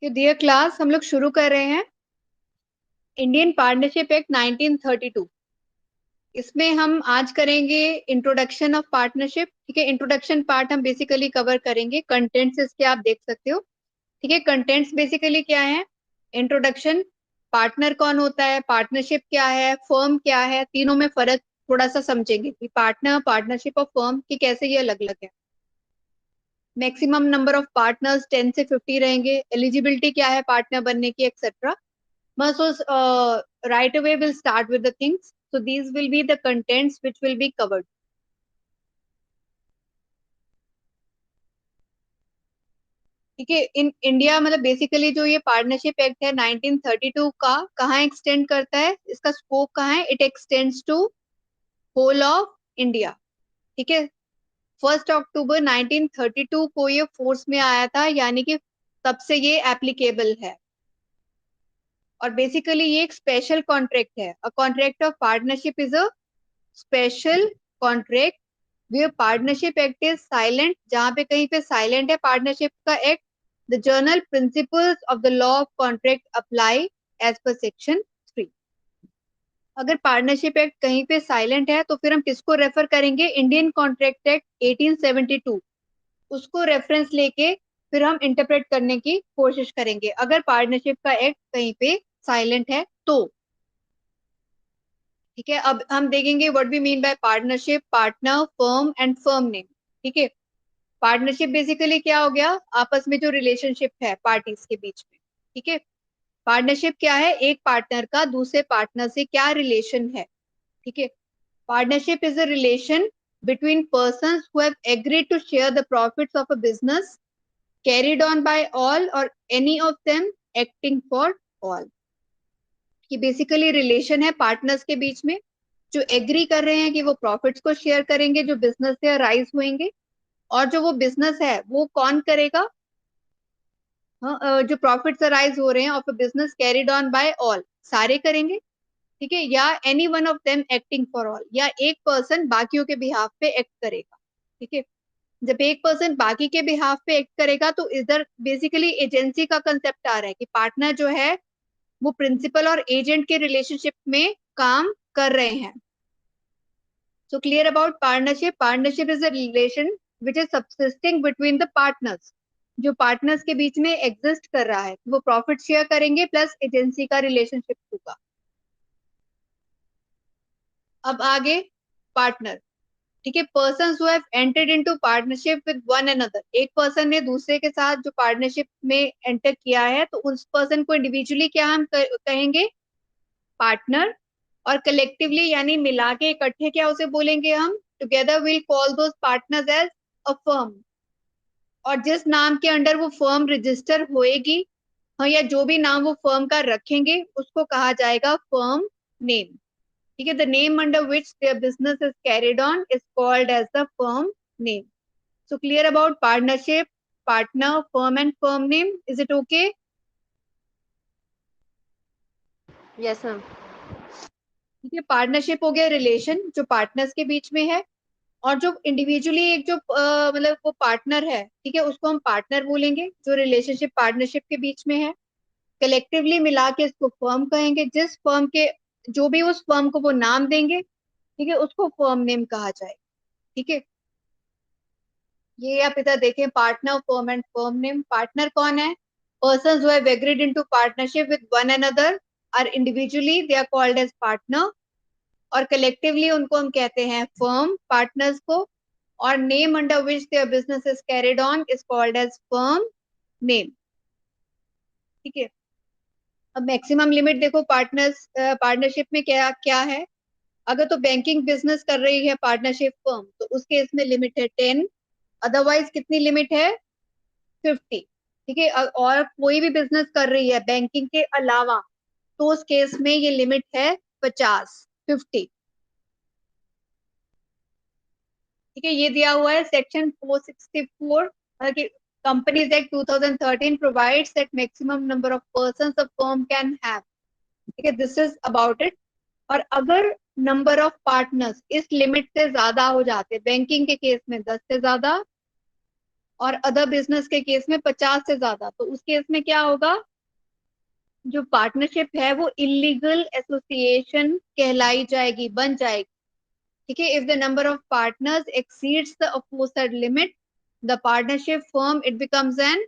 कि dear class हम लोग शुरू कर रहे हैं इंडियन पार्टनरशिप एक्ट 1932। इसमें हम आज करेंगे इंट्रोडक्शन ऑफ पार्टनरशिप। ठीक है, इंट्रोडक्शन पार्ट हम बेसिकली कवर करेंगे। कंटेंट्स इसके आप देख सकते हो। ठीक है, कंटेंट्स बेसिकली क्या है? इंट्रोडक्शन, पार्टनर कौन होता है, पार्टनरशिप क्या है, फर्म क्या है, तीनों में फर्क थोड़ा सा समझेंगे कि पार्टनर, पार्टनरशिप और फर्म की कैसे ये अलग अलग है। मैक्सिमम नंबर ऑफ पार्टनर्स 10 से 50 रहेंगे। एलिजिबिलिटी क्या है पार्टनर बनने की, etcetera. So, right away we'll start with the things. So these will be the contents which will be covered. ठीक है, इन इंडिया मतलब बेसिकली जो ये पार्टनरशिप एक्ट है 1932 का कहाँ एक्सटेंड करता है, इसका स्कोप कहाँ है? It extends to whole of India. ठीक है, 1 अक्टूबर 1932 को ये फोर्स में आया था, यानी कि तब से ये एप्लीकेबल है। और बेसिकली ये एक स्पेशल कॉन्ट्रैक्ट है। A contract of partnership is a special contract where partnership act is silent, जहां पे कहीं पे साइलेंट है पार्टनरशिप का act. The general principles of the law of contract apply as per section 3। अगर पार्टनरशिप एक्ट कहीं पे साइलेंट है तो फिर हम किसको रेफर करेंगे? इंडियन कॉन्ट्रैक्ट एक्ट 1872, उसको रेफरेंस लेके फिर हम इंटरप्रेट करने की कोशिश करेंगे अगर पार्टनरशिप का एक्ट कहीं पे साइलेंट है तो। ठीक है, अब हम देखेंगे what we mean by partnership, partner, firm and firm name. ठीक है, पार्टनरशिप बेसिकली क्या हो गया? आपस में जो रिलेशनशिप है पार्टीज के बीच में। ठीक है, पार्टनरशिप क्या है? एक पार्टनर का दूसरे पार्टनर से क्या रिलेशन है। ठीक है, partnership is a relation between persons who have agreed to share the profits of a business carried on by all or any of them acting for all। कि बेसिकली रिलेशन है partners के बीच में जो agree कर रहे हैं कि वो प्रॉफिट्स को शेयर करेंगे जो बिजनेस से राइज होंगे, और जो वो बिजनेस है वो कौन करेगा? जो प्रॉफिट्स राइज हो रहे हैं of a business carried on by all, सारे करेंगे। ठीक है, या any one of them acting for all, या एक पर्सन बाकियों के बिहाफ पे एक्ट करेगा। ठीक है, जब एक पर्सन बाकी के बिहाफ पे एक्ट करेगा तो इधर बेसिकली एजेंसी का कंसेप्ट आ रहा है कि पार्टनर जो है वो प्रिंसिपल और एजेंट के रिलेशनशिप में काम कर रहे हैं। So clear about partnership. Partnership is a relation which is subsisting between the partners. जो पार्टनर्स के बीच में एग्जिस्ट कर रहा है, वो प्रॉफिट शेयर करेंगे प्लस एजेंसी का रिलेशनशिप होगा। अब आगे पार्टनर। ठीक है, person who have entered into partnership with one another, एक पर्सन ने दूसरे के साथ जो पार्टनरशिप में एंटर किया है तो उस पर्सन को इंडिविजुअली क्या हम कहेंगे? पार्टनर। और कलेक्टिवली यानी मिला के इकट्ठे क्या उसे बोलेंगे हम? Together will call those partners as a firm. और जिस नाम के अंडर वो फर्म रजिस्टर होएगी, हाँ, या जो भी नाम वो फर्म का रखेंगे उसको कहा जाएगा फर्म नेम। ठीक है, the name under which their business is carried on is called as the firm name. So clear about partnership, partner, firm and firm name. Is it okay? Yes ma'am. ठीक है, partnership हो गया relation जो partners के बीच में है, और जो इंडिविजुअली एक जो मतलब वो पार्टनर है, ठीक है, उसको हम पार्टनर बोलेंगे जो रिलेशनशिप पार्टनरशिप के बीच में है। कलेक्टिवली मिला के इसको फर्म कहेंगे। जिस फर्म के जो भी उस फर्म को वो नाम देंगे, ठीक है, उसको फर्म नेम कहा जाएगा। ठीक है, ये आप इधर देखें, partner, firm and firm name. Partner कौन है? Persons who have agreed into partnership with one another are individually they are called as partner, और कलेक्टिवली उनको हम कहते हैं फर्म, पार्टनर्स को। और name under which their business is carried on is called as firm name. ठीक है, अब मैक्सिमम लिमिट देखो पार्टनर्स पार्टनरशिप में क्या क्या है। अगर तो बैंकिंग बिजनेस कर रही है पार्टनरशिप फर्म तो उस केस में लिमिट है 10। अदरवाइज कितनी लिमिट है? 50। ठीक है, और कोई भी बिजनेस कर रही है बैंकिंग के अलावा तो उस केस में ये लिमिट है 50, 50। ठीक है, ये दिया हुआ है सेक्शन 464 कि companies act 2013 provides that maximum number of persons a firm can have. ठीक है, दिस इज अबाउट इट। और अगर नंबर ऑफ पार्टनर्स इस लिमिट से ज्यादा हो जाते, बैंकिंग के केस में 10 से ज्यादा, और अदर बिजनेस के केस में 50 से ज्यादा, तो उस केस में क्या होगा, जो पार्टनरशिप है वो इलीगल एसोसिएशन कहलाई जाएगी, बन जाएगी। ठीक है, if the number of partners exceeds the aforesaid limit, the partnership firm it becomes an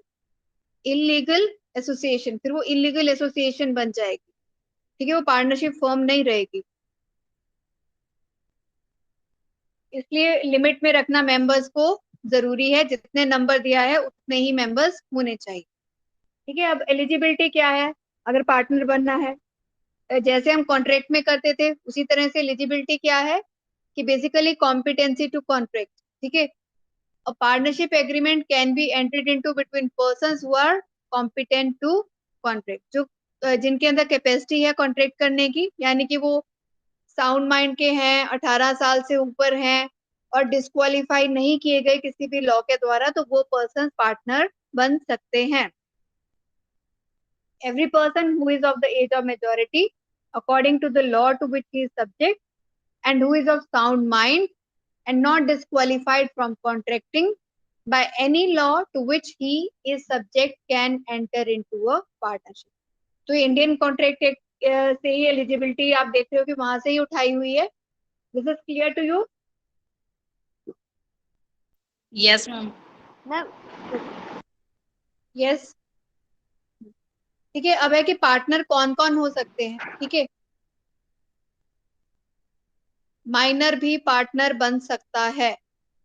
illegal association, फिर वो इलीगल एसोसिएशन बन जाएगी। ठीक है, वो पार्टनरशिप फर्म नहीं रहेगी। इसलिए लिमिट में रखना मेंबर्स को जरूरी है, जितने नंबर दिया है उतने ही मेंबर्स होने चाहिए। ठीक है, अब एलिजिबिलिटी क्या है अगर पार्टनर बनना है, जैसे हम कॉन्ट्रैक्ट में करते थे उसी तरह से एलिजिबिलिटी क्या है कि बेसिकली कॉम्पिटेंसी टू कॉन्ट्रैक्ट। ठीक है, a partnership agreement can be entered into between persons who are competent to contract, जो जिनके अंदर कैपेसिटी है कॉन्ट्रैक्ट करने की, यानी कि वो साउंड माइंड के हैं, 18 साल से ऊपर हैं और डिस्क्वालीफाई नहीं किए गए किसी भी लॉ के द्वारा, तो वो पर्सन पार्टनर बन सकते हैं। Every person who is of the age of majority according to the law to which he is subject and who is of sound mind and not disqualified from contracting by any law to which he is subject can enter into a partnership। तो Indian contract act से ही eligibility आप देख रहे हो कि वहां से ही उठाई हुई है। This is clear to you? Yes ma'am. Ma'am yes. ठीक है, अब है कि पार्टनर कौन कौन हो सकते हैं। ठीक है, माइनर भी पार्टनर बन सकता है।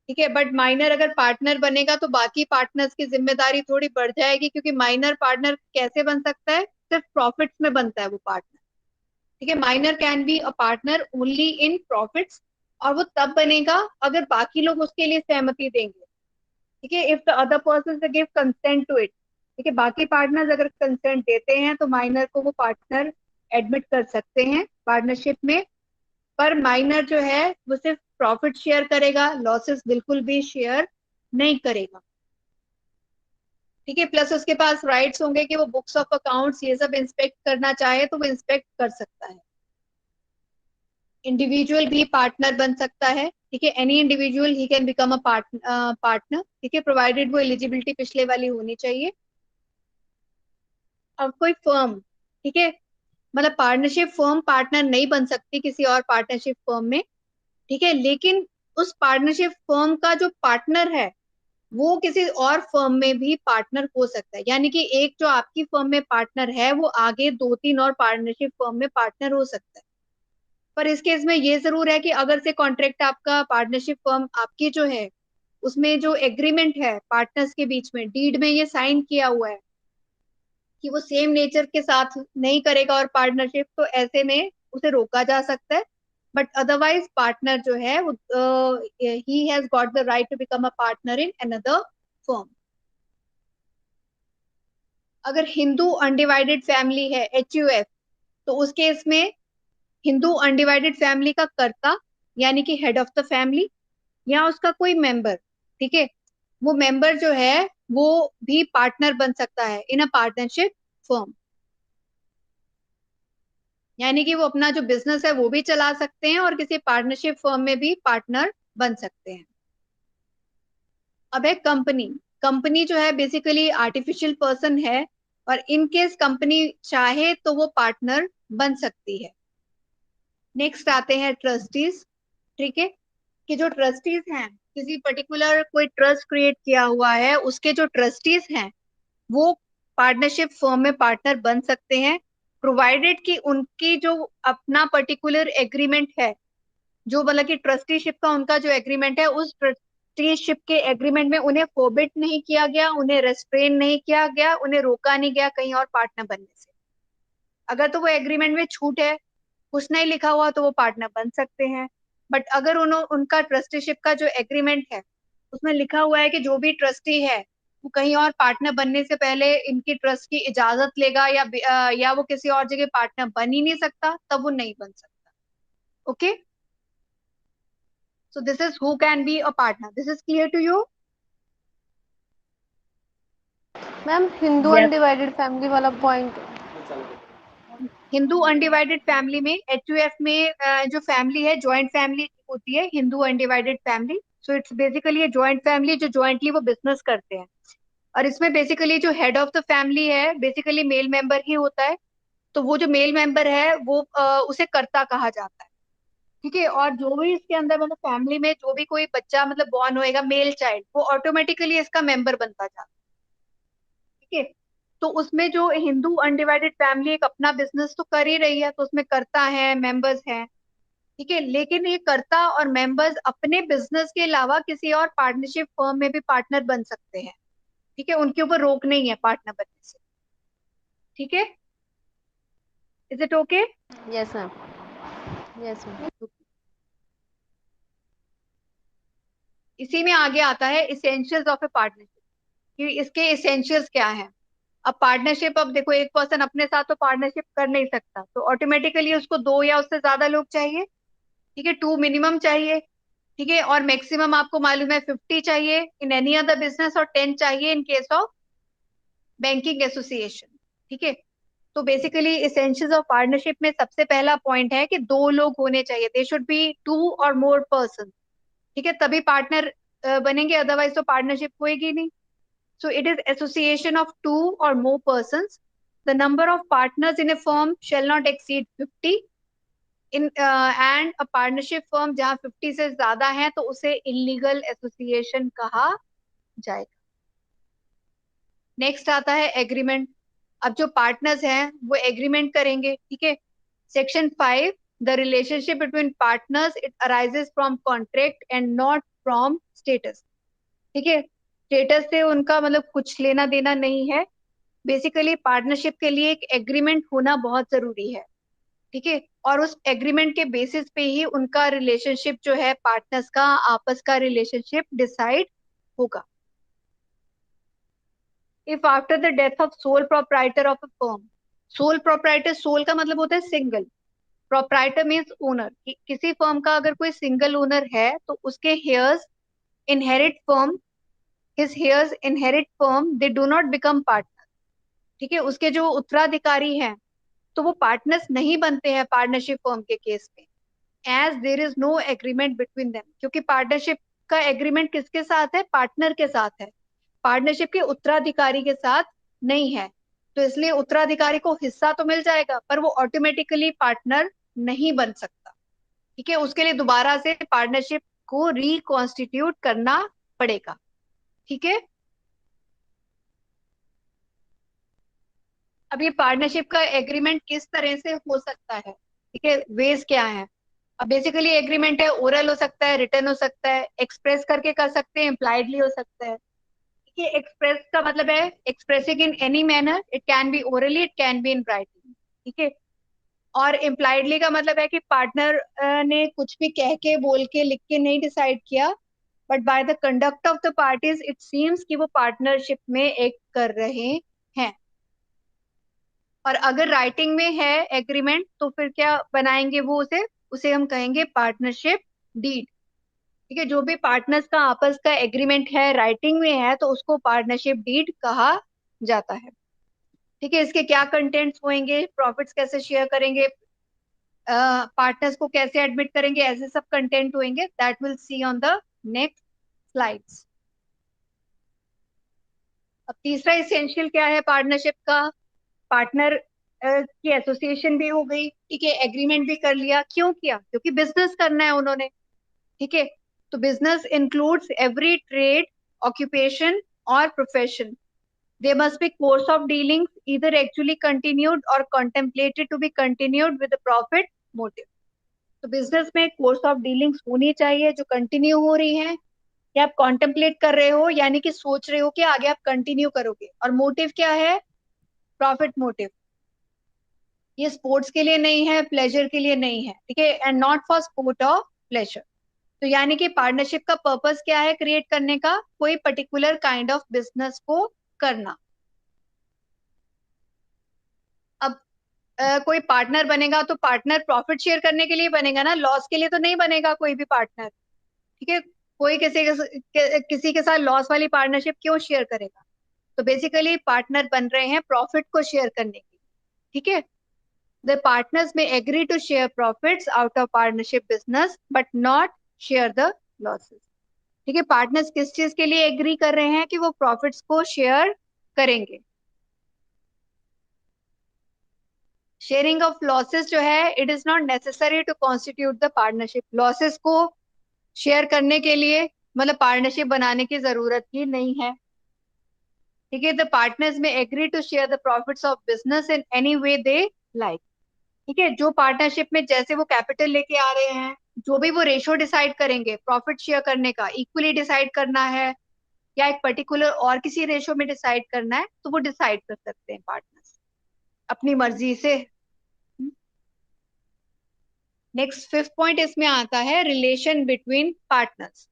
ठीक है, बट माइनर अगर पार्टनर बनेगा तो बाकी पार्टनर्स की जिम्मेदारी थोड़ी बढ़ जाएगी, क्योंकि माइनर पार्टनर कैसे बन सकता है, सिर्फ प्रॉफिट्स में बनता है वो पार्टनर। ठीक है, minor can be a partner only in profits, और वो तब बनेगा अगर बाकी लोग उसके लिए सहमति देंगे। ठीक है, if the other person give consent to it. ठीक है, बाकी पार्टनर्स अगर कंसेंट देते हैं तो माइनर को वो पार्टनर एडमिट कर सकते हैं पार्टनरशिप में। पर माइनर जो है वो सिर्फ प्रॉफिट शेयर करेगा, लॉसेस बिल्कुल भी शेयर नहीं करेगा। ठीक है, प्लस उसके पास राइट्स होंगे कि वो बुक्स ऑफ अकाउंट्स ये सब इंस्पेक्ट करना चाहे तो वो इंस्पेक्ट कर सकता है। इंडिविजुअल भी पार्टनर बन सकता है। ठीक है, any individual he can become a partner. ठीक है, प्रोवाइडेड वो एलिजिबिलिटी पिछले वाली होनी चाहिए। अब कोई फर्म, ठीक है, मतलब पार्टनरशिप फर्म पार्टनर नहीं बन सकती किसी और पार्टनरशिप फर्म में। ठीक है, लेकिन उस पार्टनरशिप फर्म का जो पार्टनर है वो किसी और फर्म में भी पार्टनर हो सकता है, यानी कि एक जो आपकी फर्म में पार्टनर है वो आगे 2-3 और पार्टनरशिप फर्म में पार्टनर हो सकता है। पर इस केस में ये जरूर है कि अगर से कॉन्ट्रैक्ट आपका पार्टनरशिप फर्म आपकी जो है उसमें जो एग्रीमेंट है पार्टनर्स के बीच में, डीड में ये साइन किया हुआ है कि वो सेम नेचर के साथ नहीं करेगा और पार्टनरशिप, तो ऐसे में उसे रोका जा सकता है। बट अदरवाइज पार्टनर जो है ही has got the right to become a partner in another firm. अगर हिंदू अनडिवाइडेड फैमिली है, HUF, तो उस केस में हिंदू अनडिवाइडेड फैमिली का कर्ता यानी कि हेड ऑफ द फैमिली या उसका कोई मेंबर, ठीक है, वो मेंबर जो है वो भी पार्टनर बन सकता है इन अ पार्टनरशिप फर्म, यानी कि वो अपना जो बिजनेस है वो भी चला सकते हैं और किसी पार्टनरशिप फर्म में भी पार्टनर बन सकते हैं। अब है कंपनी। कंपनी जो है बेसिकली आर्टिफिशियल पर्सन है और इन केस कंपनी चाहे तो वो पार्टनर बन सकती है। नेक्स्ट आते हैं ट्रस्टीज। ठीक है, कि जो ट्रस्टीज हैं, किसी पर्टिकुलर कोई ट्रस्ट क्रिएट किया हुआ है उसके जो ट्रस्टीज हैं वो पार्टनरशिप फर्म में पार्टनर बन सकते हैं, प्रोवाइडेड कि उनकी जो अपना पर्टिकुलर एग्रीमेंट है, जो मतलब कि ट्रस्टीशिप का उनका जो एग्रीमेंट है, उस ट्रस्टीशिप के एग्रीमेंट में उन्हें फोबिट नहीं किया गया, उन्हें रेस्ट्रेन नहीं किया गया, उन्हें रोका नहीं गया कहीं और पार्टनर बनने से। अगर तो वो एग्रीमेंट में छूट है, कुछ नहीं लिखा हुआ, तो वो पार्टनर बन सकते हैं। बट अगर उनका ट्रस्टीशिप का जो एग्रीमेंट है उसमें लिखा हुआ है कि जो भी ट्रस्टी है वो कहीं और पार्टनर बनने से पहले इनकी ट्रस्ट की इजाजत लेगा या वो किसी और जगह पार्टनर बन ही नहीं सकता, तब वो नहीं बन सकता। Okay, so this is who can be a partner. This is clear to you? Ma'am Hindu yes. Undivided family वाला पॉइंट। हिंदू अनडिवाइडेड फैमिली में HUF में जो फैमिली है ज्वाइंट फैमिली होती है, Hindu undivided family. So it's basically joint family जो jointly वो business करते हैं। और इसमें बेसिकली जो हेड ऑफ द फैमिली है बेसिकली मेल मेंबर ही होता है। तो वो जो मेल मेंबर है वो उसे कर्ता कहा जाता है। ठीक है। और जो भी इसके अंदर मतलब फैमिली में जो भी कोई बच्चा मतलब बॉर्न होएगा मेल चाइल्ड वो ऑटोमेटिकली इसका मेंबर बनता जाता है। ठीक है। तो उसमें जो हिंदू अनडिवाइडेड फैमिली एक अपना बिजनेस तो कर ही रही है तो उसमें कर्ता है मेंबर्स हैं। ठीक है। लेकिन ये कर्ता और मेंबर्स अपने बिजनेस के अलावा किसी और पार्टनरशिप फर्म में भी पार्टनर बन सकते हैं। ठीक है। उनके ऊपर रोक नहीं है पार्टनर बनने से। ठीक है। Is it okay? Yes ma'am. Yes ma'am. इसी में आगे आता है इसेंशियल्स ऑफ ए पार्टनरशिप कि इसके इसेंशियल्स क्या हैं। अब पार्टनरशिप, अब देखो एक पर्सन अपने साथ तो पार्टनरशिप कर नहीं सकता तो ऑटोमेटिकली उसको दो या उससे ज्यादा लोग चाहिए। ठीक है। टू मिनिमम चाहिए। ठीक है। और मैक्सिमम आपको मालूम है 50 चाहिए इन एनी अदर बिजनेस और 10 चाहिए in case of banking association. ठीक है। तो बेसिकली इसेंशियल्स ऑफ पार्टनरशिप में सबसे पहला पॉइंट है कि दो लोग होने चाहिए, दे शुड बी टू और मोर पर्सन। ठीक है। तभी पार्टनर बनेंगे, अदरवाइज तो पार्टनरशिप होएगी नहीं। So it is association of two or more persons. The number of partners in a firm shall not exceed 50. And a partnership firm जहाँ 50 से ज्यादा है तो उसे illegal association कहा जाएगा। नेक्स्ट आता है एग्रीमेंट। अब जो पार्टनर्स हैं वो एग्रीमेंट करेंगे। ठीक है। Section 5, the relationship between partners it arises from contract and not from status. ठीक है। स्टेटस से उनका मतलब कुछ लेना देना नहीं है। बेसिकली पार्टनरशिप के लिए एक एग्रीमेंट होना बहुत जरूरी है। ठीक है। और उस एग्रीमेंट के बेसिस पे ही उनका रिलेशनशिप जो है पार्टनर्स का आपस का रिलेशनशिप डिसाइड होगा। If after the death of sole proprietor of a firm, sole proprietor, sole का मतलब होता है सिंगल, प्रोप्राइटर मीन्स ओनर। किसी फर्म का अगर कोई सिंगल ओनर है तो उसके heirs inherit firm, his heirs inherit firm, they do not become partner. ठीक है। उसके जो उत्तराधिकारी हैं तो वो पार्टनर्स नहीं बनते हैं पार्टनरशिप फर्म के केस में, as there is no agreement between them. क्योंकि पार्टनरशिप का एग्रीमेंट किसके साथ है? पार्टनर के साथ है, पार्टनरशिप के उत्तराधिकारी के साथ नहीं है। तो इसलिए उत्तराधिकारी को हिस्सा तो मिल जाएगा पर वो ऑटोमेटिकली पार्टनर नहीं बन सकता। ठीक है। उसके लिए दोबारा से पार्टनरशिप को रिकॉन्स्टिट्यूट करना पड़ेगा। ठीक है। अब ये पार्टनरशिप का एग्रीमेंट किस तरह से हो सकता है? ठीक है। वेज क्या है? अब बेसिकली एग्रीमेंट है, ओरल हो सकता है, रिटर्न हो सकता है, एक्सप्रेस करके कर सकते हैं, इम्प्लाइडली हो सकता है। ठीक है। एक्सप्रेस का मतलब है expressing in any manner, it can be orally, it can be in writing. ठीक है। और इम्प्लाइडली का मतलब है कि पार्टनर ने कुछ भी कह के बोल के लिख के नहीं डिसाइड किया, but by the conduct of the parties it seems कि वो पार्टनरशिप में एक कर रहे हैं। और अगर राइटिंग में है एग्रीमेंट तो फिर क्या बनाएंगे वो उसे, उसे हम कहेंगे पार्टनरशिप डीड। ठीक है। जो भी पार्टनर्स का आपस का एग्रीमेंट है राइटिंग में है तो उसको पार्टनरशिप डीड कहा जाता है। ठीक है। इसके क्या कंटेंट्स होंगे, प्रॉफिट्स कैसे शेयर करेंगे, पार्टनर्स को कैसे एडमिट करेंगे, ऐसे सब कंटेंट होंगे, that will see on the next slides. अब तीसरा इसेंशियल क्या है पार्टनरशिप का? पार्टनर की एसोसिएशन भी हो गई। ठीक है। एग्रीमेंट भी कर लिया। क्यों किया? क्योंकि बिजनेस करना है उन्होंने। ठीक है। तो business includes every trade, occupation और profession. There must be course of dealings either actually continued or contemplated to be continued with a profit motive. तो बिजनेस में कोर्स ऑफ डीलिंग्स होनी चाहिए जो कंटिन्यू हो रही है, या आप कॉन्टेम्पलेट कर रहे हो यानी कि सोच रहे हो कि आगे आप कंटिन्यू करोगे, और मोटिव क्या है? Profit motive. ये स्पोर्ट्स के लिए नहीं है, प्लेजर के लिए नहीं है। ठीक है। एंड नॉट फॉर स्पोर्ट और प्लेजर। तो यानी कि पार्टनरशिप का पर्पस क्या है क्रिएट करने का? कोई पर्टिकुलर काइंड ऑफ बिजनेस को करना। अब कोई पार्टनर बनेगा तो पार्टनर प्रॉफिट शेयर करने के लिए बनेगा ना, लॉस के लिए तो नहीं बनेगा कोई भी पार्टनर। ठीक है। कोई किसी के साथ लॉस वाली पार्टनरशिप क्यों शेयर करेगा? तो बेसिकली पार्टनर बन रहे हैं प्रॉफिट को शेयर करने के लिए। ठीक है। The partners may agree to share profits out of partnership business but not share the losses. ठीक है, पार्टनर्स किस चीज के लिए एग्री कर रहे हैं कि वो प्रॉफिट्स को शेयर करेंगे। शेयरिंग ऑफ लॉसेस जो है, it is not necessary to constitute the partnership. Losses को शेयर करने के लिए मतलब पार्टनरशिप बनाने की जरूरत ही नहीं है। ठीक है, the partners may agree to share the profits of business in any way they like. ठीक है, जो पार्टनरशिप में जैसे वो कैपिटल लेके आ रहे हैं, जो भी वो रेशो डिसाइड करेंगे प्रॉफिट शेयर करने का, इक्वली डिसाइड करना है या एक पर्टिकुलर और किसी रेशो में डिसाइड करना है, तो वो डिसाइड कर सकते हैं पार्टनर्स अपनी मर्जी से। नेक्स्ट फिफ्थ पॉइंट इसमें आता है रिलेशन बिटवीन पार्टनर्स।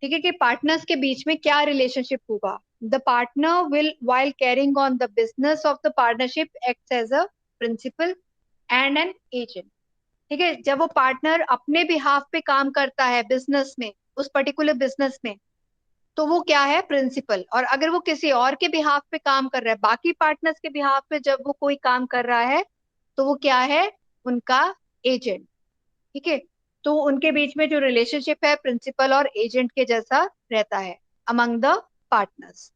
ठीक है, कि पार्टनर्स के बीच में क्या रिलेशनशिप होगा। The partner will while carrying on the business of the partnership act as a principal and an agent. ठीक है, जब वो पार्टनर अपने बिहाफ पे काम करता है बिजनेस में, उस पर्टिकुलर बिजनेस में, तो वो क्या है, प्रिंसिपल। और अगर वो किसी और के बिहाफ पे काम कर रहा है, बाकी पार्टनर्स के बिहाफ पे जब वो कोई काम कर रहा है, तो वो क्या है, उनका एजेंट। ठीक है, तो उनके बीच में जो रिलेशनशिप है प्रिंसिपल और एजेंट के जैसा रहता है among the partners.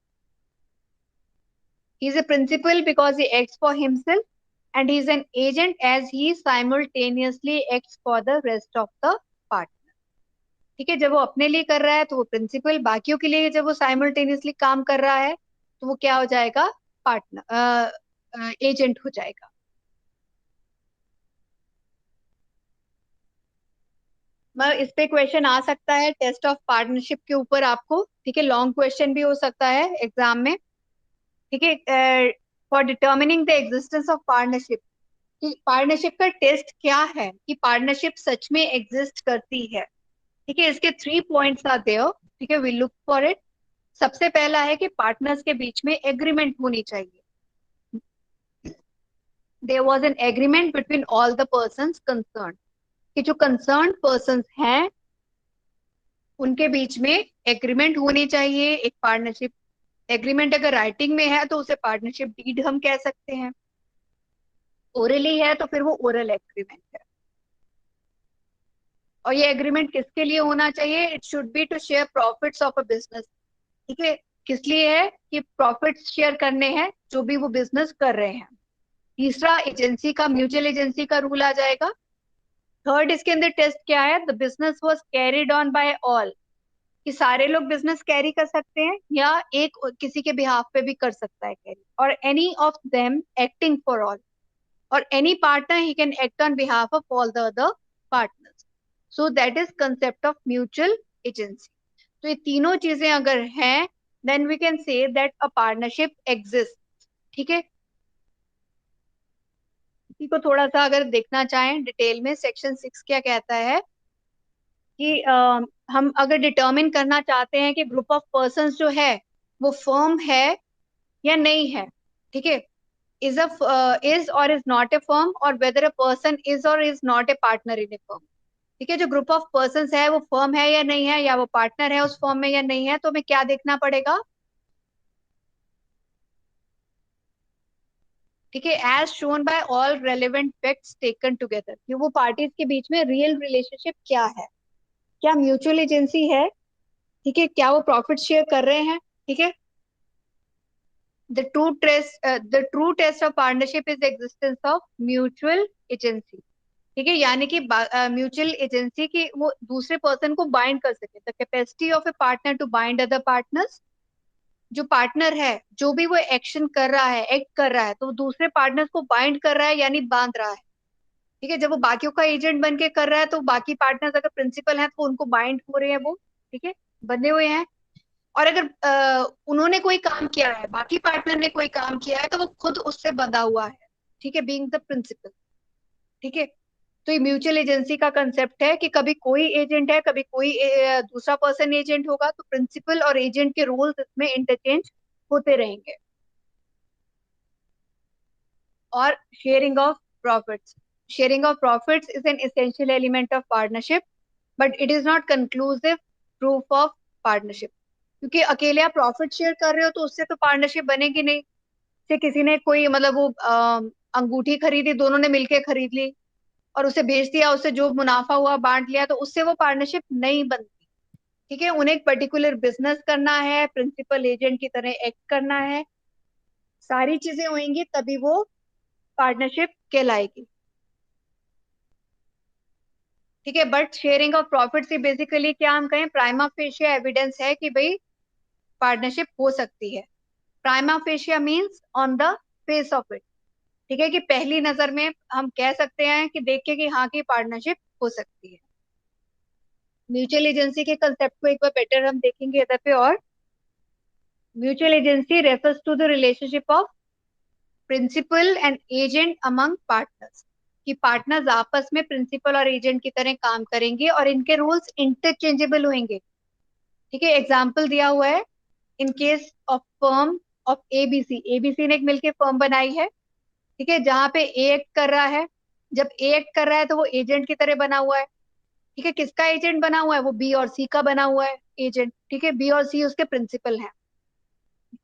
He is a principal because he acts for himself and he is an agent as he simultaneously acts for the rest of the partner। ठीक है, जब वो अपने लिए कर रहा है तो वो प्रिंसिपल, बाकियों के लिए जब वो साइमल्टेनियसली काम कर रहा है तो वो क्या हो जाएगा, पार्टनर, एजेंट हो जाएगा। मतलब इस पे क्वेश्चन आ सकता है टेस्ट ऑफ पार्टनरशिप के ऊपर आपको। ठीक है, लॉन्ग क्वेश्चन भी हो सकता है एग्जाम में। ठीक है, for determining the existence of partnership, कि पार्टनरशिप का टेस्ट क्या है, कि पार्टनरशिप सच में एग्जिस्ट करती है। ठीक है, इसके 3 पॉइंट्स आते हो। ठीक है, वी लुक फॉर इट। सबसे पहला है कि पार्टनर्स के बीच में एग्रीमेंट होनी चाहिए। There was an agreement between all the persons concern, कि जो कंसर्न पर्सन्स हैं उनके बीच में एग्रीमेंट होनी चाहिए, एक पार्टनरशिप एग्रीमेंट। अगर राइटिंग में है तो उसे पार्टनरशिप डीड हम कह सकते हैं, ओरली है तो फिर वो ओरल एग्रीमेंट है। और ये एग्रीमेंट किसके लिए होना चाहिए, it should be to share profits of a business. ठीक है, किस लिए है, कि प्रॉफिट्स शेयर करने हैं जो भी वो बिजनेस कर रहे हैं। तीसरा, एजेंसी का, म्यूचुअल एजेंसी का रूल आ जाएगा। थर्ड, इसके अंदर टेस्ट क्या है, the business was carried on by all, कि सारे लोग बिजनेस कैरी कर सकते हैं या एक किसी के बिहाफ पे भी कर सकता है कैरी, और any of them acting for all, और any partner he can act on behalf of all the other partners. So that is concept of mutual agency. तो ये तीनों चीजें अगर हैं, then we can say that a partnership exist. ठीक है, इसी को थोड़ा सा अगर देखना चाहें डिटेल में, सेक्शन 6 क्या कहता है कि हम अगर डिटर्मिन करना चाहते हैं कि ग्रुप ऑफ पर्संस जो है वो फर्म है या नहीं है। ठीक है, इज और इज नॉट ए फर्म, और वेदर अ पर्सन इज और is not a partner in A firm. ठीक है, जो ग्रुप ऑफ पर्संस है वो फर्म है या नहीं है, या वो पार्टनर है उस फर्म में या नहीं है, तो हमें क्या देखना पड़ेगा। ठीक है, as shown by all relevant facts taken together, कि वो पार्टीज के बीच में रियल रिलेशनशिप क्या है, क्या म्यूचुअल एजेंसी है। ठीक है, क्या वो प्रॉफिट शेयर कर रहे हैं। ठीक है, the true test of partnership is existence of mutual agency. ठीक है, यानी कि म्यूचुअल एजेंसी की वो दूसरे पर्सन को बाइंड कर सके, the capacity of a partner to bind other partners. जो पार्टनर है, जो भी वो एक्शन कर रहा है, एक्ट कर रहा है, तो वो दूसरे पार्टनर्स को बाइंड कर रहा है यानी बांध रहा है। ठीक है, जब वो बाकियों का एजेंट बन के कर रहा है तो बाकी पार्टनर्स अगर प्रिंसिपल हैं तो उनको बाइंड हो रहे हैं वो। ठीक है, बंधे हुए हैं। और अगर उन्होंने कोई काम किया है, बाकी पार्टनर ने कोई काम किया है, तो वो खुद उससे बंधा हुआ है। ठीक है, बीइंग द प्रिंसिपल। ठीक है, तो ये म्यूचुअल एजेंसी का कंसेप्ट है कि कभी कोई एजेंट है, कभी कोई दूसरा पर्सन एजेंट होगा, तो प्रिंसिपल और एजेंट के रोल्स इसमें इंटरचेंज होते रहेंगे। और sharing of profits, sharing of profits is an essential element of partnership, but it is not conclusive proof of partnership. क्योंकि अकेले आप प्रॉफिट शेयर कर रहे हो तो उससे तो पार्टनरशिप बनेगी नहीं। से किसी ने कोई मतलब वो अंगूठी खरीदी, दोनों ने मिलके खरीद ली और उसे बेच दिया, उससे जो मुनाफा हुआ बांट लिया, तो उससे वो पार्टनरशिप नहीं बनती। ठीक है, उन्हें एक पर्टिकुलर बिजनेस करना है, प्रिंसिपल एजेंट की तरह एक्ट करना है, सारी चीजें होंगी तभी वो पार्टनरशिप कहलाएगी। ठीक है, बट शेयरिंग ऑफ प्रॉफिट से बेसिकली क्या हम कहें, प्राइमा फेशिया एविडेंस है कि भाई पार्टनरशिप हो सकती है। Prima fascia means on the face of it. ठीक है, कि पहली नजर में हम कह सकते हैं कि देख के कि हाँ की पार्टनरशिप हो सकती है। म्यूचुअल एजेंसी के कंसेप्ट को एक बार बेटर हम देखेंगे इधर पे। और mutual agency refers to the relationship of principal and agent among partners, कि पार्टनर्स आपस में प्रिंसिपल और एजेंट की तरह काम करेंगे और इनके रोल्स इंटरचेंजेबल होंगे। ठीक है, एग्जाम्पल दिया हुआ है, in case of firm of ABC, ABC ने एक मिलकर फर्म बनाई है। ठीक है, जहां पे ए एक्ट कर रहा है, जब ए एक्ट कर रहा है तो वो एजेंट की तरह बना हुआ है। ठीक है, किसका एजेंट बना हुआ है, वो बी और सी का बना हुआ है एजेंट। ठीक है, बी और सी उसके प्रिंसिपल हैं।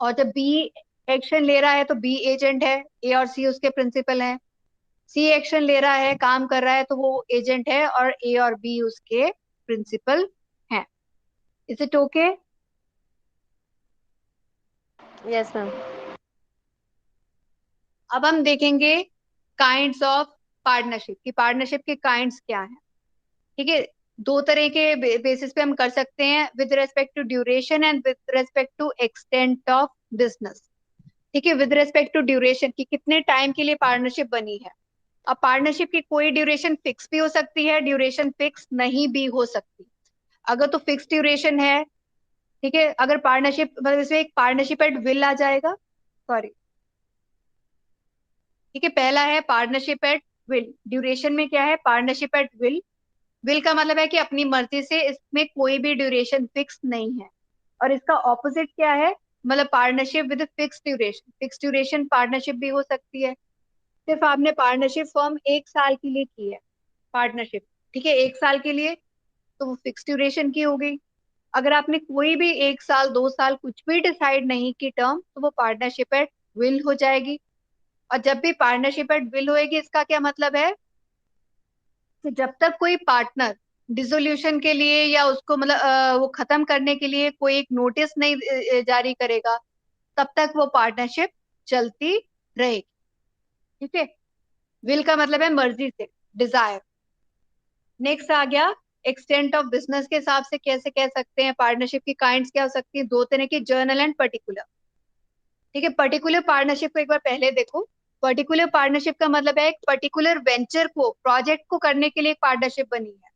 और जब बी एक्शन ले रहा है तो बी एजेंट है, ए और सी उसके प्रिंसिपल हैं। सी एक्शन ले रहा है, काम कर रहा है, तो वो एजेंट है और ए और बी उसके प्रिंसिपल हैं। Is it okay? Yes ma'am. अब हम देखेंगे काइंड्स ऑफ पार्टनरशिप, की पार्टनरशिप के काइंड्स क्या हैं। ठीक है, दो तरह के बेसिस पे हम कर सकते हैं, with respect to duration and with respect to extent of business. ठीक है, विद रेस्पेक्ट टू ड्यूरेशन, की कितने टाइम के लिए पार्टनरशिप बनी है। अब पार्टनरशिप की कोई ड्यूरेशन फिक्स भी हो सकती है, ड्यूरेशन फिक्स नहीं भी हो सकती। अगर तो फिक्स ड्यूरेशन है, ठीक है, अगर पार्टनरशिप मतलब इसमें एक पार्टनरशिप एट विल आ जाएगा, सॉरी। ठीक है, पहला है पार्टनरशिप एट विल, ड्यूरेशन में क्या है, पार्टनरशिप एट विल। विल का मतलब है कि अपनी मर्जी से, इसमें कोई भी ड्यूरेशन फिक्स नहीं है। और इसका ऑपोजिट क्या है, मतलब partnership with fix duration, fix duration partnership भी हो सकती है। सिर्फ आपने पार्टनरशिप फॉर्म 1 साल के लिए की है, पार्टनरशिप, ठीक है, 1 साल के लिए, तो वो फिक्स ड्यूरेशन की हो गई। अगर आपने कोई भी 1 साल 2 साल कुछ भी डिसाइड नहीं की टर्म, तो वो पार्टनरशिप एट विल हो जाएगी। और जब भी पार्टनरशिप एट विल होएगी, इसका क्या मतलब है कि जब तक कोई पार्टनर डिसोल्यूशन के लिए या उसको मतलब वो खत्म करने के लिए कोई एक नोटिस नहीं जारी करेगा, तब तक वो पार्टनरशिप चलती रहेगी। ठीक है, विल का मतलब है मर्जी से, डिजायर। नेक्स्ट आ गया एक्सटेंट ऑफ बिजनेस, के हिसाब से कैसे कह सकते हैं पार्टनरशिप की काइंड्स क्या हो सकती है, दो तरह की, जर्नल एंड पर्टिकुलर। ठीक है, पर्टिकुलर पार्टनरशिप को एक बार पहले देखो। पर्टिकुलर पार्टनरशिप का मतलब है एक पर्टिकुलर वेंचर को, प्रोजेक्ट को करने के लिए एक पार्टनरशिप बनी है।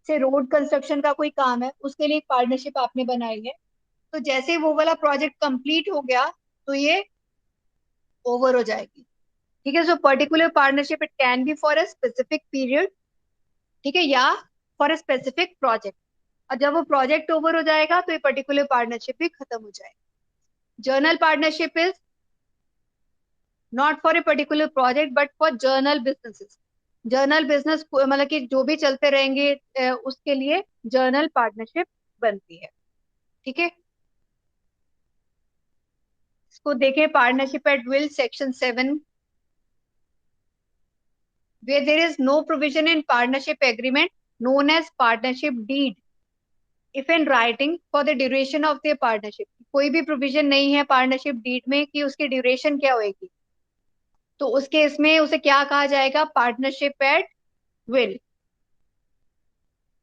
से रोड कंस्ट्रक्शन का कोई काम है, उसके लिए एक पार्टनरशिप आपने बनाई है, तो जैसे ही वो वाला प्रोजेक्ट कंप्लीट हो गया, तो ये ओवर हो जाएगी। ठीक है, so particular partnership it can be for a specific period, ठीक है, या फॉर अ स्पेसिफिक प्रोजेक्ट। और जब वो प्रोजेक्ट ओवर हो जाएगा, तो ये पर्टिकुलर पार्टनरशिप भी खत्म हो जाएगी। Journal partnership is not for a particular project but for journal businesses. Journal business मतलब कि जो भी चलते रहेंगे उसके लिए जर्नल पार्टनरशिप बनती है। ठीक है, इसको देखें, partnership at will section 7, where there is no provision in partnership agreement known as partnership deed if in writing for the duration of their partnership। कोई भी प्रोविजन नहीं है पार्टनरशिप डीड में कि उसकी ड्यूरेशन क्या होगी, तो उस केस में उसे क्या कहा जाएगा, पार्टनरशिप एट विल।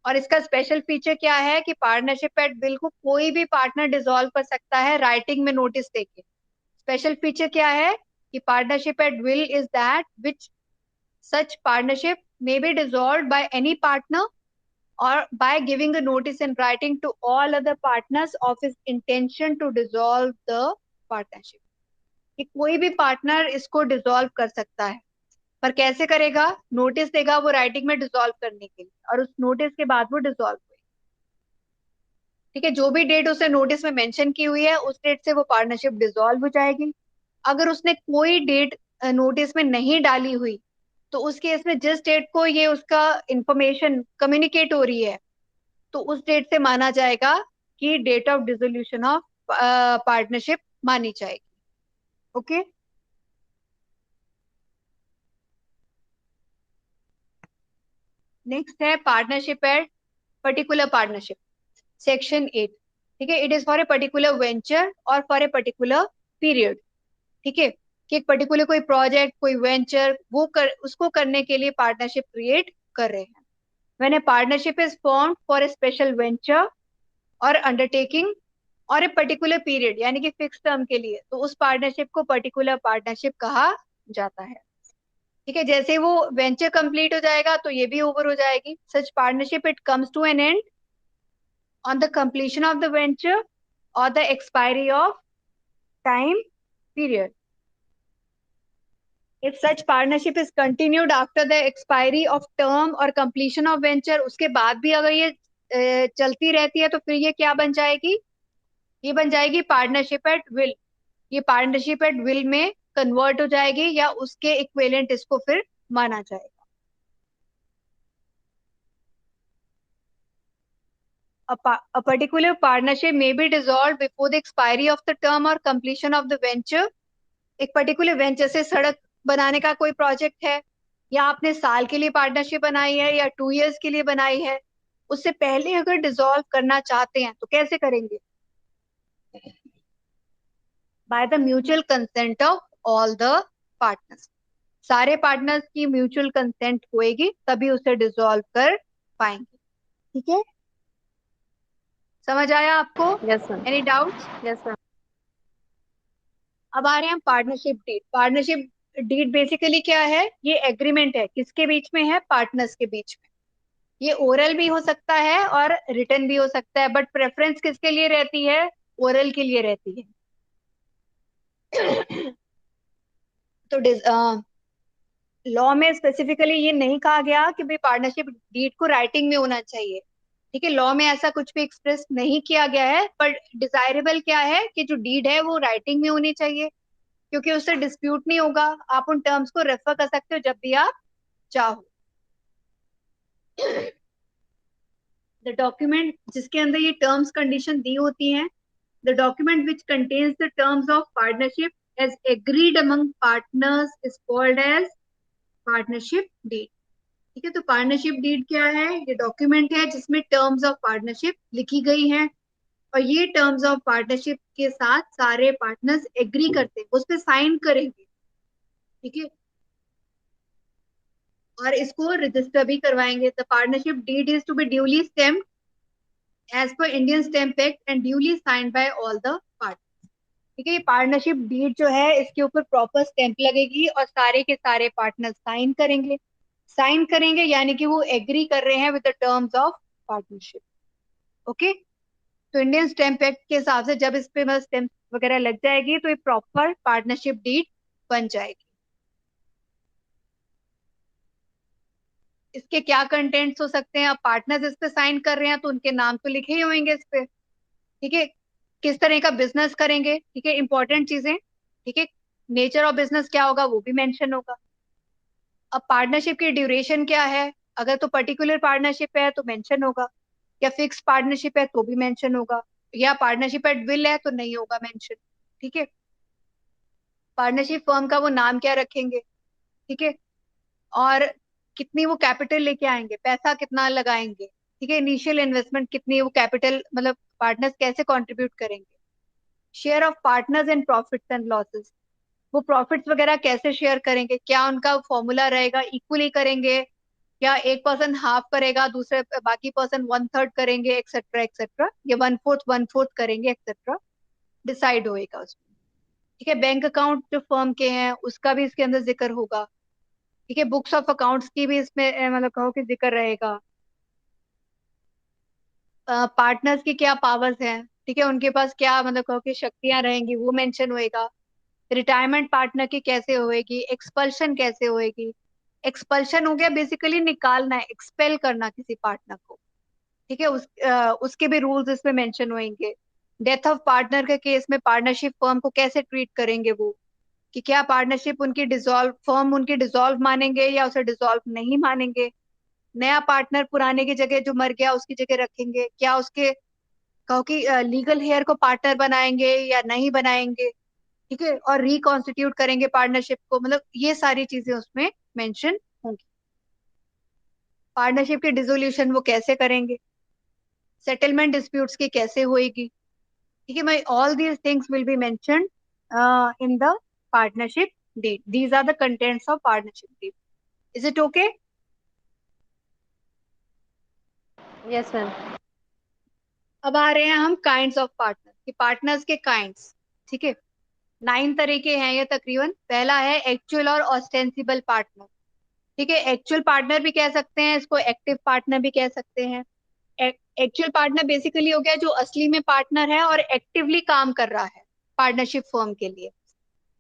और इसका स्पेशल फीचर क्या है कि पार्टनरशिप एट विल को कोई भी पार्टनर डिसॉल्व कर सकता है राइटिंग में नोटिस देके। स्पेशल फीचर क्या है कि partnership at will is that which such partnership may be dissolved by any partner or by giving a notice in writing to all other partners of his intention to dissolve the partnership। कि कोई भी partner इसको dissolve कर सकता है, पर कैसे करेगा, नोटिस देगा वो राइटिंग में डिसॉल्व करने के लिए, और उस नोटिस के बाद वो डिसॉल्व हुए। ठीक है, जो भी डेट उसने नोटिस में मेंशन की हुई है, उस डेट से वो पार्टनरशिप डिसॉल्व हो जाएगी। अगर उसने कोई डेट नोटिस में नहीं डाली हुई, तो उस केस में जिस डेट को ये उसका इंफॉर्मेशन कम्युनिकेट हो रही है, तो उस डेट से माना जाएगा कि date of dissolution of partnership मानी जाएगी। ओके, नेक्स्ट है partnership at particular partnership. Section 8, ठीक है, it is for a particular venture और फॉर ए पर्टिकुलर पीरियड, ठीक है, कि एक पर्टिकुलर कोई प्रोजेक्ट कोई वेंचर उसको करने के लिए पार्टनरशिप क्रिएट कर रहे हैं। When A partnership is formed for a special venture और अंडरटेकिंग और ए पर्टिकुलर पीरियड यानी कि फिक्स टर्म के लिए, तो उस पार्टनरशिप को पर्टिकुलर पार्टनरशिप कहा जाता है। ठीक है, जैसे वो वेंचर कंप्लीट हो जाएगा तो ये भी ओवर हो जाएगी। Such partnership it comes to an end on the completion of the venture or the expiry of time period. If such partnership is continued after the expiry of term or completion of venture, उसके बाद भी अगर ये चलती रहती है तो फिर ये क्या बन जाएगी? ये बन जाएगी पार्टनरशिप एट विल। ये पार्टनरशिप एट विल में कन्वर्ट हो जाएगी या उसके इक्विवेलेंट इसको फिर माना जाएगा। A particular partnership may be dissolved before the expiry of the term or completion of the venture। एक पर्टिकुलर वेंचर से सड़क बनाने का कोई प्रोजेक्ट है, या आपने साल के लिए पार्टनरशिप बनाई है या 2 इयर्स के लिए बनाई है, उससे पहले अगर डिसॉल्व करना चाहते हैं तो कैसे करेंगे? By the mutual consent of all the partners. सारे पार्टनर्स की म्यूचुअल कंसेंट होएगी तभी उसे डिसॉल्व कर पाएंगे। ठीक है, समझ आया आपको? Yes ma'am. Any doubts? Yes ma'am. अब आ रहे हैं partnership deed. Partnership deed basically क्या है? ये एग्रीमेंट है, किसके बीच में है? पार्टनर्स के बीच में। ये ओरल भी हो सकता है और रिटन भी हो सकता है, बट प्रेफरेंस किसके लिए रहती है? ओरल के लिए रहती है। तो लॉ में स्पेसिफिकली ये नहीं कहा गया कि भाई पार्टनरशिप डीड को राइटिंग में होना चाहिए। ठीक है, लॉ में ऐसा कुछ भी एक्सप्रेस नहीं किया गया है, पर डिजायरेबल क्या है कि जो डीड है वो राइटिंग में होनी चाहिए, क्योंकि उससे डिस्प्यूट नहीं होगा। आप उन टर्म्स को रेफर कर सकते हो जब भी आप चाहो। द डॉक्यूमेंट जिसके अंदर ये टर्म्स कंडीशन दी होती हैं, the document which contains the terms of partnership as agreed among partners is called as partnership deed. ठीक है, तो पार्टनरशिप डीड क्या है? ये डॉक्यूमेंट है जिसमें टर्म्स ऑफ पार्टनरशिप लिखी गई हैं, और ये टर्म्स ऑफ पार्टनरशिप के साथ सारे पार्टनर्स एग्री करते हैं, उस पर साइन करेंगे। ठीक है, और इसको रजिस्टर भी करवाएंगे। The partnership deed is to be duly stamped as per Indian Stamp Act and duly signed by all the partners. ठीक है, ये पार्टनरशिप डीड जो है इसके ऊपर प्रॉपर स्टैंप लगेगी और सारे के सारे पार्टनर साइन करेंगे। साइन करेंगे यानी कि वो एग्री कर रहे हैं with the terms of partnership. Okay, तो इंडियन स्टैम्प एक्ट के हिसाब से जब इस पे मतलब स्टैम्प वगैरह लग जाएगी तो ये प्रॉपर पार्टनरशिप डीड बन जाएगी। इसके क्या कंटेंट्स हो सकते हैं? अब पार्टनर्स इस पे साइन कर रहे हैं तो उनके नाम तो लिखे ही होंगे इस पे। ठीक है, किस तरह का बिजनेस करेंगे, ठीक है, इंपॉर्टेंट चीजें। ठीक है, नेचर ऑफ बिजनेस क्या होगा वो भी मेंशन होगा। अब पार्टनरशिप की ड्यूरेशन क्या है? अगर तो पर्टिकुलर पार्टनरशिप है तो मेंशन होगा, या फिक्स पार्टनरशिप है तो भी मेंशन होगा, या पार्टनरशिप एट विल है तो नहीं होगा मेंशन। ठीक है, पार्टनरशिप फर्म का वो नाम क्या रखेंगे, ठीक है, और कितनी वो कैपिटल लेके आएंगे, पैसा कितना लगाएंगे, ठीक है, इनिशियल इन्वेस्टमेंट कितनी, वो कैपिटल मतलब पार्टनर्स कैसे कंट्रीब्यूट करेंगे, share of partners in profits and losses, वो प्रॉफिट्स वगैरह कैसे शेयर करेंगे, क्या उनका फॉर्मूला रहेगा, इक्वली करेंगे या एक पर्सन हाफ करेगा, दूसरे बाकी पर्सन 1/3 करेंगे, एक्सेट्रा एक्सेट्रा, या 1/4 करेंगे, एक्सेट्रा डिसाइड होएगा उसमें। ठीक है, बैंक अकाउंट जो फर्म के हैं उसका भी इसके अंदर जिक्र होगा। ठीक है, बुक्स ऑफ अकाउंट्स की भी इसमें मतलब कहो कि जिक्र रहेगा। पार्टनर्स की क्या पावर्स हैं, ठीक है, उनके पास क्या मतलब कहो कि शक्तियां रहेंगी वो मेंशन होएगा। रिटायरमेंट पार्टनर की कैसे होएगी, एक्सपल्शन कैसे होएगी। एक्सपल्शन हो गया बेसिकली निकालना है, एक्सपेल करना किसी पार्टनर को। ठीक है, उसके भी रूल्स इसमें मेंशन होंगे। डेथ ऑफ पार्टनर के केस में पार्टनरशिप फर्म को कैसे ट्रीट करेंगे वो, कि क्या पार्टनरशिप उनकी डिसॉल्व फर्म उनकी डिसॉल्व मानेंगे या उसे डिसॉल्व नहीं मानेंगे। नया पार्टनर पुराने की जगह जो मर गया उसकी जगह रखेंगे, क्या उसके कहो कि लीगल हेयर को पार्टनर बनाएंगे या नहीं बनाएंगे। ठीक है, और रिकॉन्स्टिट्यूट करेंगे पार्टनरशिप को, मतलब ये सारी चीजें उसमें मेंशन होंगी। पार्टनरशिप के डिसोल्यूशन वो कैसे करेंगे, सेटलमेंट डिस्प्यूट्स की कैसे होएगी, ठीक है। मैं all these things will be mentioned in the partnership deed. These are the contents of partnership deed. Is it okay? Yes ma'am. अब आ रहे हैं हम काइंड्स ऑफ पार्टनर, कि पार्टनर्स के काइंड्स, ठीक है। 9 तरीके हैं ये तकरीबन। पहला है एक्चुअल और ऑस्टेंसिबल पार्टनर, ठीक है। एक्चुअल पार्टनर भी कह सकते हैं इसको, एक्टिव पार्टनर भी कह सकते हैं। एक्चुअल पार्टनर बेसिकली हो गया जो असली में पार्टनर है और एक्टिवली काम कर रहा है पार्टनरशिप फर्म के लिए,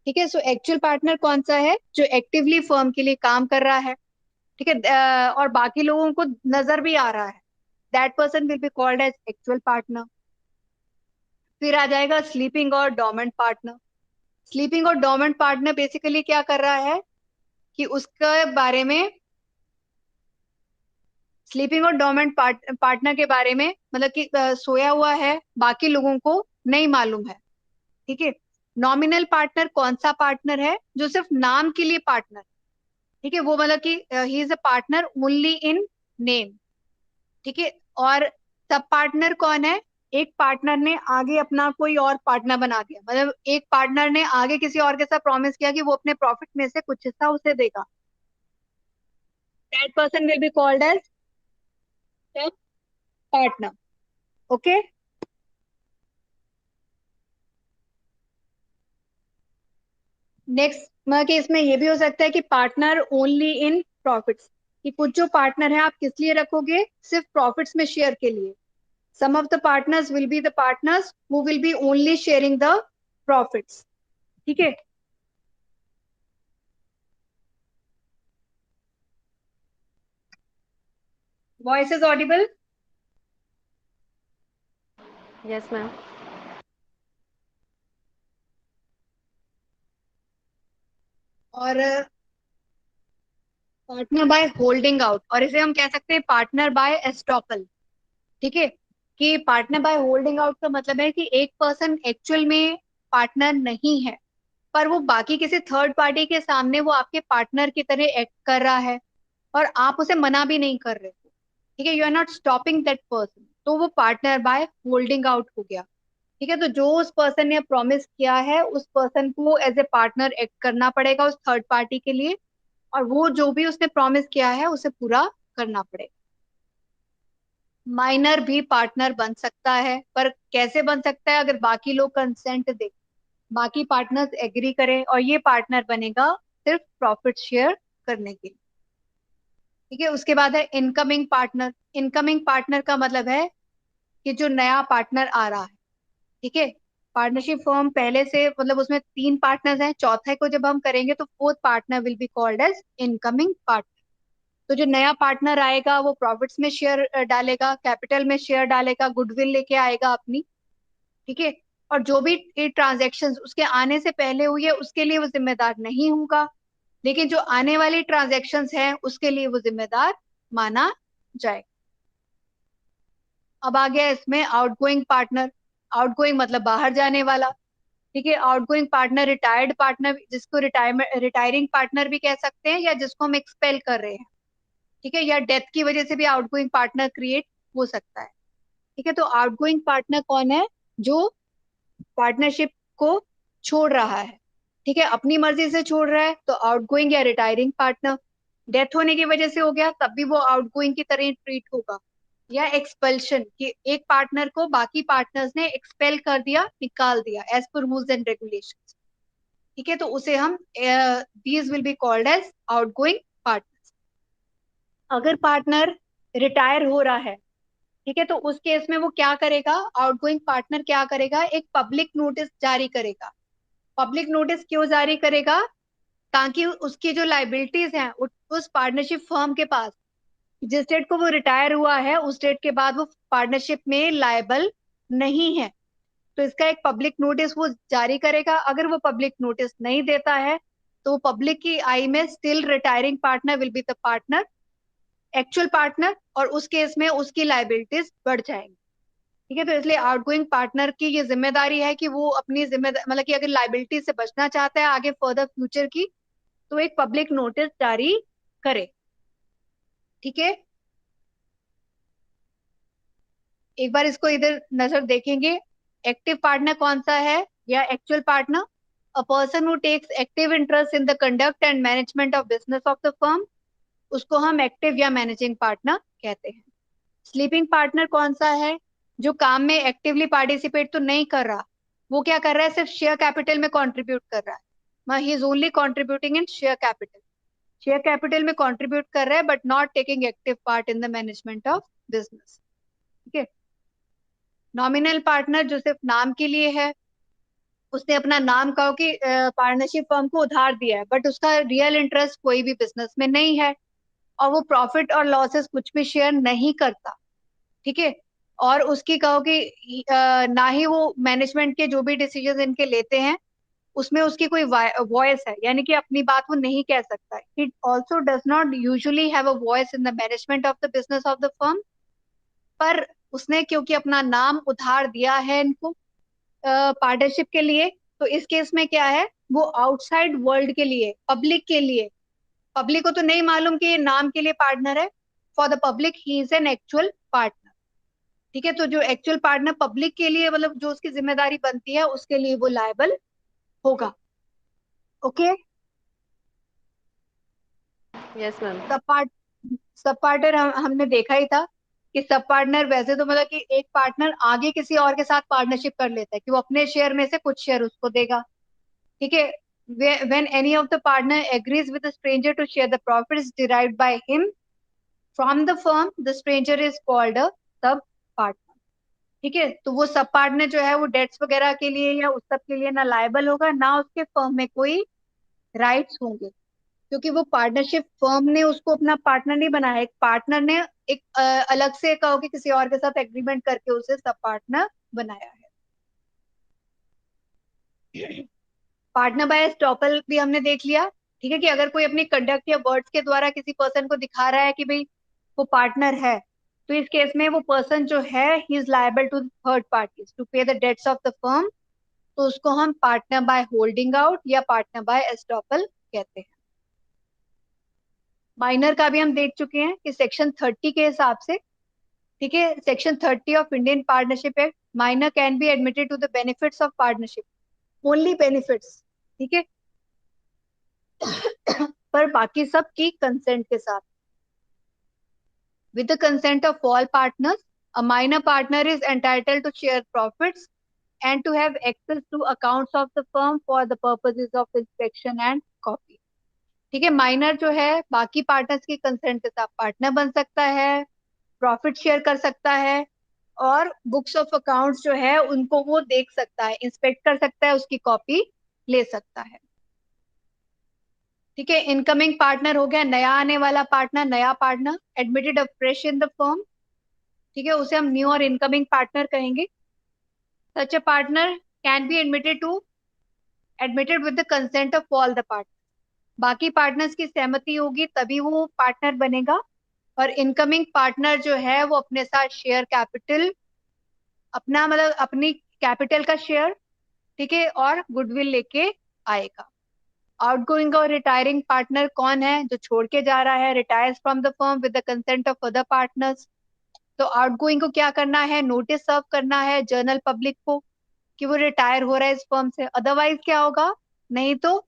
ठीक है। सो एक्चुअल पार्टनर कौन सा है? जो एक्टिवली फर्म के लिए काम कर रहा है, ठीक है, और बाकी लोगों को नजर भी आ रहा है, that person will be called as actual partner. फिर आ जाएगा स्लीपिंग और डोमेंट पार्टनर। स्लीपिंग और डोमेंट पार्टनर बेसिकली क्या कर रहा है कि उसके बारे में, स्लीपिंग और डोमेंट पार्टनर के बारे में, मतलब कि सोया हुआ है, बाकी लोगों को नहीं मालूम है, ठीक है। नॉमिनल पार्टनर कौन सा पार्टनर है? जो सिर्फ नाम के लिए पार्टनर, ठीक है, वो मतलब कि he is a partner only in name, ठीक है। और सब पार्टनर कौन है? एक पार्टनर ने आगे अपना कोई और पार्टनर बना दिया, मतलब एक पार्टनर ने आगे किसी और के साथ प्रॉमिस किया कि वो अपने प्रॉफिट में से कुछ हिस्सा उसे देगा, that person will be called as sub partner. Okay. Next मतलब कि इसमें ये भी हो सकता है कि पार्टनर ओनली इन प्रॉफिट्स, कि कुछ जो पार्टनर है आप किस लिए रखोगे? सिर्फ प्रॉफिट्स में शेयर के लिए। Some of the partners will be the partners who will be only sharing the profits, ठीक है। Voice is audible? Yes ma'am. और पार्टनर बाय होल्डिंग आउट, और इसे हम कह सकते हैं पार्टनर बाय एस्टॉपल, ठीक है। कि पार्टनर बाय होल्डिंग आउट का मतलब है कि एक पर्सन एक्चुअल में पार्टनर नहीं है, पर वो बाकी किसी थर्ड पार्टी के सामने वो आपके पार्टनर की तरह एक्ट कर रहा है, और आप उसे मना भी नहीं कर रहे, ठीक है। You are not stopping that person, तो वो पार्टनर बाय होल्डिंग आउट हो गया, ठीक है। तो जो उस पर्सन ने प्रॉमिस किया है उस पर्सन को एज ए पार्टनर एक्ट करना पड़ेगा उस थर्ड पार्टी के लिए, और वो जो भी उसने प्रॉमिस किया है उसे पूरा करना पड़ेगा। माइनर भी पार्टनर बन सकता है, पर कैसे बन सकता है? अगर बाकी लोग कंसेंट दे, बाकी पार्टनर्स एग्री करें, और ये पार्टनर बनेगा सिर्फ प्रॉफिट शेयर करने के लिए, ठीक है। उसके बाद है इनकमिंग पार्टनर। इनकमिंग पार्टनर का मतलब है कि जो नया पार्टनर आ रहा है, ठीक है। पार्टनरशिप फॉर्म पहले से मतलब उसमें 3 पार्टनर्स हैं, चौथे को जब हम करेंगे तो fourth partner will be called as incoming partner. तो जो नया पार्टनर आएगा वो प्रॉफिट्स में शेयर डालेगा, कैपिटल में शेयर डालेगा, गुडविल लेके आएगा अपनी, ठीक है। और जो भी ट्रांजेक्शन उसके आने से पहले हुई है उसके लिए वो जिम्मेदार नहीं होगा, लेकिन जो आने वाली ट्रांजेक्शन है उसके लिए वो जिम्मेदार माना जाएगा। अब आ गया इसमें आउटगोइंग पार्टनर। आउटगोइंग मतलब बाहर जाने वाला, ठीक है। आउटगोइंग पार्टनर रिटायर्ड पार्टनर, जिसको रिटायरमेंट रिटायरिंग पार्टनर भी कह सकते हैं, या जिसको हम एक्सपेल कर रहे हैं, ठीक है, या डेथ की वजह से भी आउटगोइंग पार्टनर क्रिएट हो सकता है, ठीक है। तो आउटगोइंग पार्टनर कौन है? जो पार्टनरशिप को छोड़ रहा है, ठीक है, अपनी मर्जी से छोड़ रहा है, तो आउटगोइंग या रिटायरिंग पार्टनर। डेथ होने की वजह से हो गया तब भी वो आउटगोइंग की तरह ट्रीट होगा। या एक्सपल्शन, कि एक पार्टनर को बाकी पार्टनर्स ने एक्सपेल कर दिया, निकाल दिया as per rules and regulations, ठीक है, तो उसे हम these will be called as outgoing partner. अगर पार्टनर रिटायर हो रहा है, ठीक है, तो उस केस में वो क्या करेगा? आउटगोइंग पार्टनर क्या करेगा? एक पब्लिक नोटिस जारी करेगा। पब्लिक नोटिस क्यों जारी करेगा? ताकि उसकी जो लाइबिलिटीज हैं उस पार्टनरशिप फर्म के पास, जिस डेट को वो रिटायर हुआ है उस डेट के बाद वो पार्टनरशिप में लायबल नहीं है, तो इसका एक पब्लिक नोटिस वो जारी करेगा। अगर वो पब्लिक नोटिस नहीं देता है तो पब्लिक की आई में still retiring partner will be the partner, actual partner, और उस केस में उसकी लाइबिलिटीज बढ़ जाएंगी, ठीक है। तो इसलिए आउटगोइंग पार्टनर की ये जिम्मेदारी है कि वो अपनी जिम्मेदारी मतलब कि अगर लाइबिलिटी से बचना चाहता है आगे फर्दर फ्यूचर की, तो एक पब्लिक नोटिस जारी करे, ठीक है। एक बार इसको इधर नजर देखेंगे, एक्टिव पार्टनर कौन सा है या actual partner, a person who takes active interest in the conduct and management of business of the firm, उसको हम एक्टिव या मैनेजिंग पार्टनर कहते हैं। स्लीपिंग पार्टनर कौन सा है, जो काम में एक्टिवली पार्टिसिपेट तो नहीं कर रहा, वो क्या कर रहा है, सिर्फ शेयर कैपिटल में कंट्रीब्यूट कर रहा है, he is only contributing in share capital, share capital में कंट्रीब्यूट कर रहा है but not taking active part in the management of business. ठीक है। नॉमिनल पार्टनर जो सिर्फ नाम के लिए है, उसने अपना नाम कहो कि पार्टनरशिप फर्म को उधार दिया है बट उसका रियल इंटरेस्ट कोई भी बिजनेस में नहीं है, और वो प्रॉफिट और लॉसेस कुछ भी शेयर नहीं करता। ठीक है। और उसकी कहो कि ना ही वो मैनेजमेंट के जो भी डिसीजन इनके लेते हैं उसमें उसकी कोई वॉइस है, यानी कि अपनी बात वो नहीं कह सकता। It also does not usually have a voice in the management of the business of the firm, पर उसने क्योंकि अपना नाम उधार दिया है इनको पार्टनरशिप के लिए, तो इस केस में क्या है, वो आउटसाइड वर्ल्ड के लिए, पब्लिक के लिए, पब्लिक को तो नहीं मालूम कि ये नाम के लिए पार्टनर है, for the public he is an actual partner. ठीक है। तो जो एक्चुअल पार्टनर पब्लिक के लिए, मतलब जो उसकी जिम्मेदारी बनती है उसके लिए वो लायबल होगा। ओके। Yes ma'am. सब पार्ट सब पार्टनर हमने देखा ही था कि सब पार्टनर वैसे तो मतलब कि एक पार्टनर आगे किसी और के साथ पार्टनरशिप कर लेता है कि वो अपने शेयर में से कुछ शेयर उसको देगा। ठीक है। when any of the partner agrees with the stranger to share the profits derived by him from the firm, the stranger is called a sub partner। ठीक है। तो वो सब पार्टनर जो है वो डेट्स वगैरह के लिए या उस सब के लिए ना लायबल होगा, ना उसके फर्म में कोई राइट्स होंगे, क्योंकि वो पार्टनरशिप फर्म ने उसको अपना पार्टनर नहीं बनाया, एक पार्टनर ने एक अलग से कहो कि किसी और के साथ एग्रीमेंट करके उसे सब पार्टनर बनाया है। पार्टनर बाय एस्टॉपल भी हमने देख लिया। ठीक है, कि अगर कोई अपनी कंडक्ट या वर्ड्स के द्वारा किसी पर्सन को दिखा रहा है कि भाई वो पार्टनर है, तो इस केस में वो पर्सन जो है he is liable to third parties to pay the debts of the firm, तो उसको हम पार्टनर बाय होल्डिंग आउट या पार्टनर बाय एस्टॉपल कहते हैं। माइनर का भी हम देख चुके हैं कि सेक्शन 30 के हिसाब से, ठीक है, section 30 of Indian partnership act, minor can be admitted to the benefits of partnership, only benefits. ठीक है। पर बाकी सब की कंसेंट के साथ, with the consent of all partners, a minor partner is entitled to share profits and to have access to accounts of the firm for the purposes of inspection and copy। ठीक है। Minor जो है बाकी partners की consent के साथ partner बन सकता है, प्रॉफिट शेयर कर सकता है, और बुक्स ऑफ अकाउंट्स जो है उनको वो देख सकता है, इंस्पेक्ट कर सकता है, उसकी कॉपी ले सकता है। ठीक है। इनकमिंग पार्टनर हो गया नया आने वाला पार्टनर, नया partner admitted fresh in the firm. ठीक है, उसे हम न्यू और इनकमिंग पार्टनर कहेंगे। Such a partner can be admitted with the consent of all the partner, बाकी पार्टनर्स की सहमति होगी तभी वो पार्टनर बनेगा। और इनकमिंग पार्टनर जो है वो अपने साथ शेयर कैपिटल, अपना मतलब अपनी कैपिटल का शेयर, ठीक है, और गुडविल लेके आएगा। आउटगोइंग और रिटायरिंग पार्टनर कौन है, जो छोड़ के जा रहा है, retires from the firm with the consent of other partners. तो आउटगोइंग को क्या करना है, नोटिस सर्व करना है जनरल पब्लिक को कि वो रिटायर हो रहा है इस फर्म से, अदरवाइज क्या होगा, नहीं तो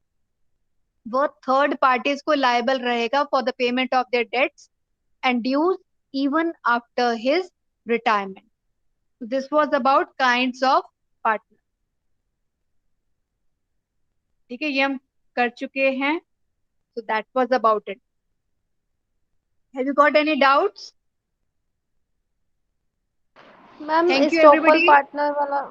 वो थर्ड पार्टीज को लायबल रहेगा for the payment of their debts and dues even after his retirement. This was about kinds of partner. ठीक है, ये हम कर चुके हैं। So that was about it. Have you got any doubts? Ma'am Thank you estoppel everybody. Partner वाला